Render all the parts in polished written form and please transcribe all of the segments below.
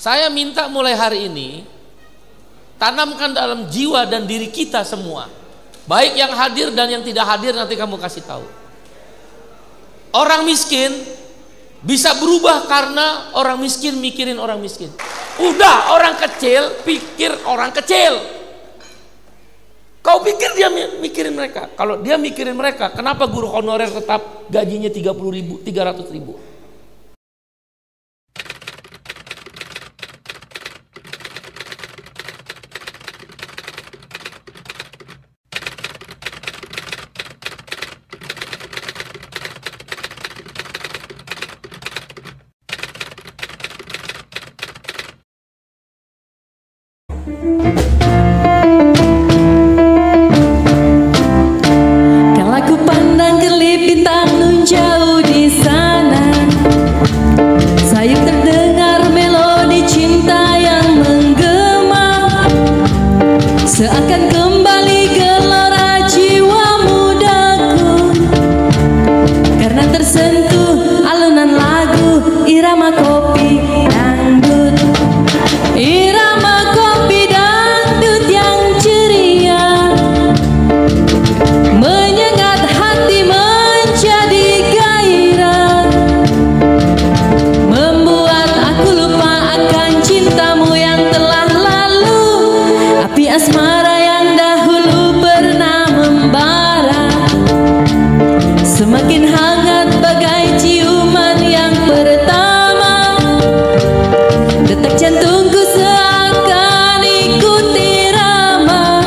Saya minta mulai hari ini, tanamkan dalam jiwa dan diri kita semua, baik yang hadir dan yang tidak hadir, nanti kamu kasih tahu. Orang miskin bisa berubah karena orang miskin mikirin orang miskin. Udah orang kecil pikir orang kecil. Kau pikir dia mikirin mereka? Kalau dia mikirin mereka, kenapa guru honorer tetap gajinya 30.000, 300.000? Kalau ku pandang kelip bintang nun jauh di sana, sayup terdengar melodi cinta yang menggema, seakan kembali gelora jiwa mudaku, karena tersentuh alunan lagu irama kopi dangdut. Irama kopi dangdut yang ceria menyengat hati menjadi gairah, membuat aku lupa akan cintamu yang telah lalu, api asmara yang dahulu pernah membara, semakin hangat bagai ciuman yang pertama. Detak jantungku seakan ikut irama,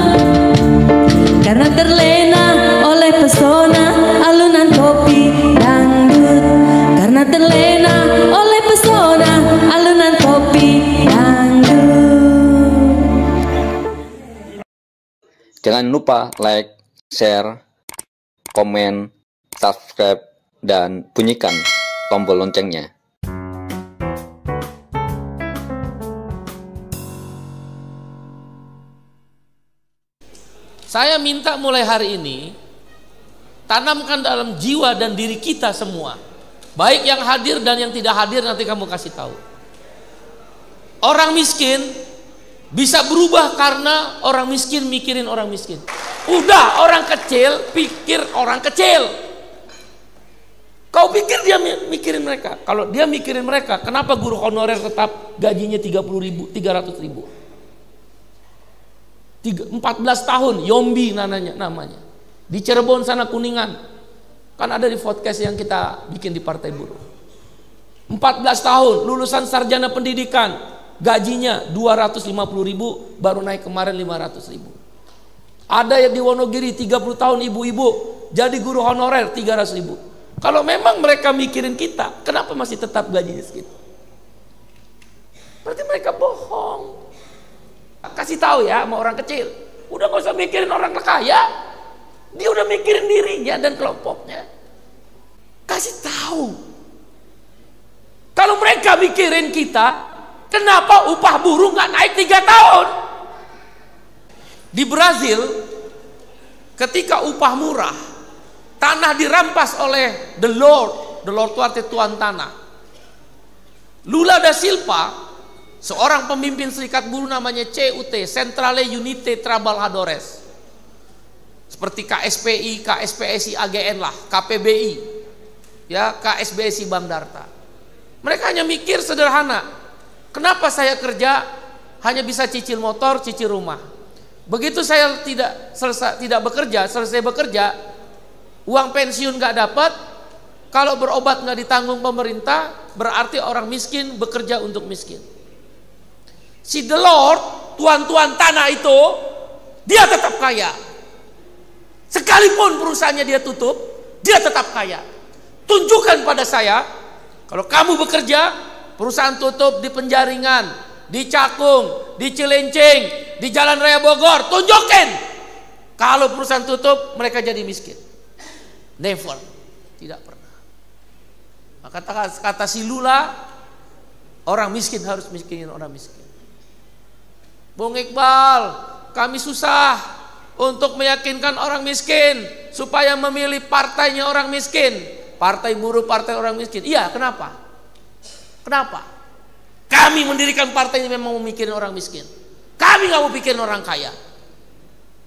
karena terlena oleh pesona alunan kopi dangdut, karena terlena oleh pesona alunan kopi dangdut. Jangan lupa like, share, komen, subscribe, dan bunyikan tombol loncengnya. Saya minta mulai hari ini, tanamkan dalam jiwa dan diri kita semua, baik yang hadir dan yang tidak hadir, nanti kamu kasih tahu. Orang miskin bisa berubah karena orang miskin mikirin orang miskin. Udah orang kecil pikir orang kecil. Kau pikir dia mikirin mereka? Kalau dia mikirin mereka, kenapa guru honorer tetap gajinya 30.000, 300.000? 14 tahun, Yombi namanya. Di Cirebon sana, Kuningan. Kan ada di podcast yang kita bikin di Partai Buruh. 14 tahun, lulusan sarjana pendidikan. Gajinya 250.000, baru naik kemarin 500.000. Ada yang di Wonogiri 30 tahun ibu-ibu, jadi guru honorer 300.000. Kalau memang mereka mikirin kita, kenapa masih tetap gajinya segitu? Berarti mereka bohong. Kasih tahu ya sama orang kecil, udah gak usah mikirin orang kaya, dia udah mikirin dirinya dan kelompoknya. Kasih tahu. Kalau mereka mikirin kita, kenapa upah buruh nggak naik 3 tahun? Di Brazil, ketika upah murah, tanah dirampas oleh the Lord itu artinya Tuan tanah. Lula da Silva, seorang pemimpin serikat buruh namanya CUT, Centrale Unite Trabalhadores, seperti KSPI, KSPSI, AGN lah, KPBI, ya, KSBSI Bang Darta. Mereka hanya mikir sederhana, kenapa saya kerja hanya bisa cicil motor, cicil rumah. Begitu saya tidak bekerja, selesai bekerja, uang pensiun nggak dapat, kalau berobat nggak ditanggung pemerintah, berarti orang miskin bekerja untuk miskin. Si the Lord, tuan-tuan tanah itu, dia tetap kaya. Sekalipun perusahaannya dia tutup, dia tetap kaya. Tunjukkan pada saya, kalau kamu bekerja, perusahaan tutup di Penjaringan, di Cakung, di Cilincing, di Jalan Raya Bogor, tunjukin. Kalau perusahaan tutup, mereka jadi miskin. Never, tidak pernah. Kata si Lula, orang miskin harus miskinin orang miskin. Bung Iqbal, kami susah untuk meyakinkan orang miskin supaya memilih partainya orang miskin. Partai buruh, partai orang miskin. Iya, kenapa? Kenapa? Kami mendirikan partai ini memang memikirin orang miskin. Kami gak mau pikirin orang kaya.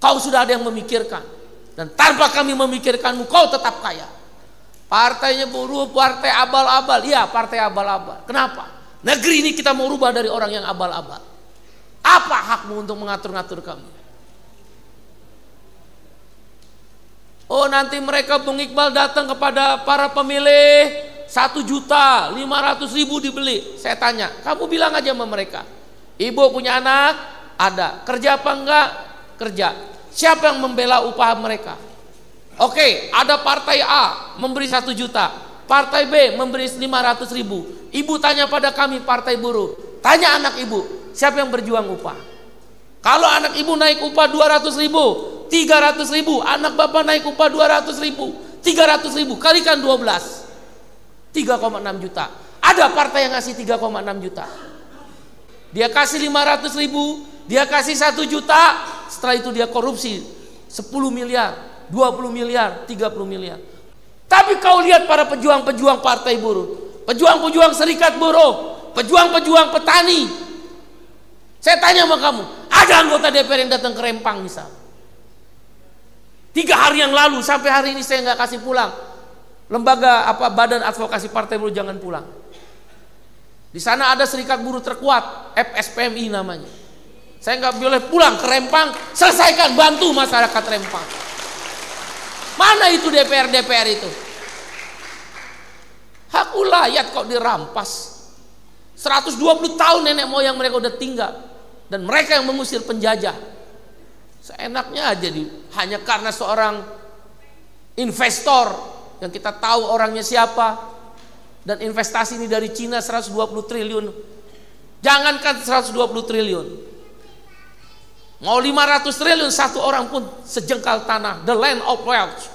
Kau sudah ada yang memikirkan. Dan tanpa kami memikirkanmu, kau tetap kaya. Partainya buruh, partai abal-abal. Iya, partai abal-abal. Kenapa? Negeri ini kita mau rubah dari orang yang abal-abal. Apa hakmu untuk mengatur-ngatur kami? Oh, nanti mereka Bung Iqbal datang kepada para pemilih 1.500.000 dibeli. Saya tanya, kamu bilang aja sama mereka, ibu punya anak? Ada. Kerja apa enggak? Kerja. Siapa yang membela upah mereka? Oke, ada partai A memberi 1 juta, partai B memberi 500.000. Ibu tanya pada kami partai buruh, tanya anak ibu, siapa yang berjuang upah? Kalau anak ibu naik upah 200.000, 300.000, anak bapak naik upah 200.000, 300.000, kalikan 12, 3,6 juta. Ada partai yang ngasih 3,6 juta. Dia kasih 500.000, dia kasih 1 juta, setelah itu dia korupsi 10 miliar, 20 miliar, 30 miliar. Tapi kau lihat para pejuang-pejuang partai buruh, pejuang-pejuang serikat buruh, pejuang-pejuang petani. Saya tanya sama kamu, ada anggota DPR yang datang ke Rempang misal? 3 hari yang lalu sampai hari ini saya nggak kasih pulang. Lembaga Badan Advokasi Partai Buruh jangan pulang. Di sana ada serikat buruh terkuat, FSPMI namanya. Saya nggak boleh pulang ke Rempang, selesaikan, bantu masyarakat Rempang. Mana itu DPR itu? Hak ulayat kok dirampas. 120 tahun nenek moyang mereka udah tinggal, dan mereka yang mengusir penjajah. Seenaknya aja hanya karena seorang investor yang kita tahu orangnya siapa, dan investasi ini dari Cina 120 triliun. Jangankan 120 triliun, mau 500 triliun satu orang pun sejengkal tanah. The land of wealth.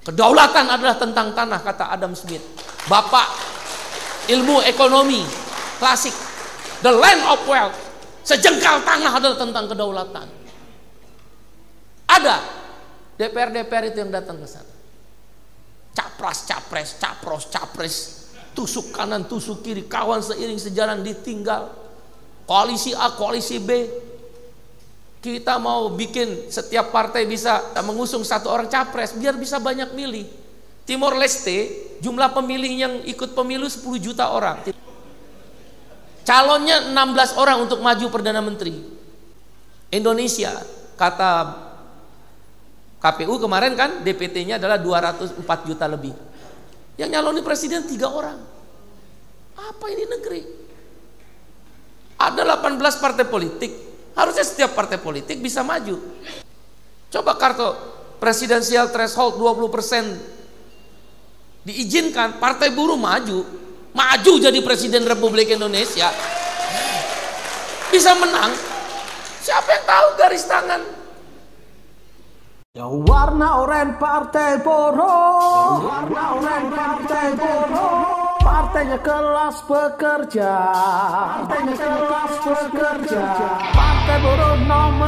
Kedaulatan adalah tentang tanah, kata Adam Smith, bapak ilmu ekonomi klasik. The land of wealth. Sejengkal tanah adalah tentang kedaulatan. Ada DPR itu yang datang ke sana. Capres, tusuk kanan, tusuk kiri, kawan seiring sejalan ditinggal. Koalisi A, koalisi B. Kita mau bikin setiap partai bisa mengusung 1 orang capres biar bisa banyak milih. Timor Leste jumlah pemilih yang ikut pemilu 10 juta orang. Calonnya 16 orang untuk maju Perdana Menteri. Indonesia, kata KPU kemarin kan, DPT-nya adalah 204 juta lebih. Yang nyaloni presiden 3 orang. Apa ini negeri? Ada 18 partai politik. Harusnya setiap partai politik bisa maju. Coba kartu presidensial threshold 20% diizinkan, partai buruh maju jadi presiden Republik Indonesia, bisa menang. Siapa yang tahu garis tangan? Yang warna oranye partai buruh, warna oranye partai buruh, partainya kelas pekerja, partainya kelas pekerja, partai buruh nomor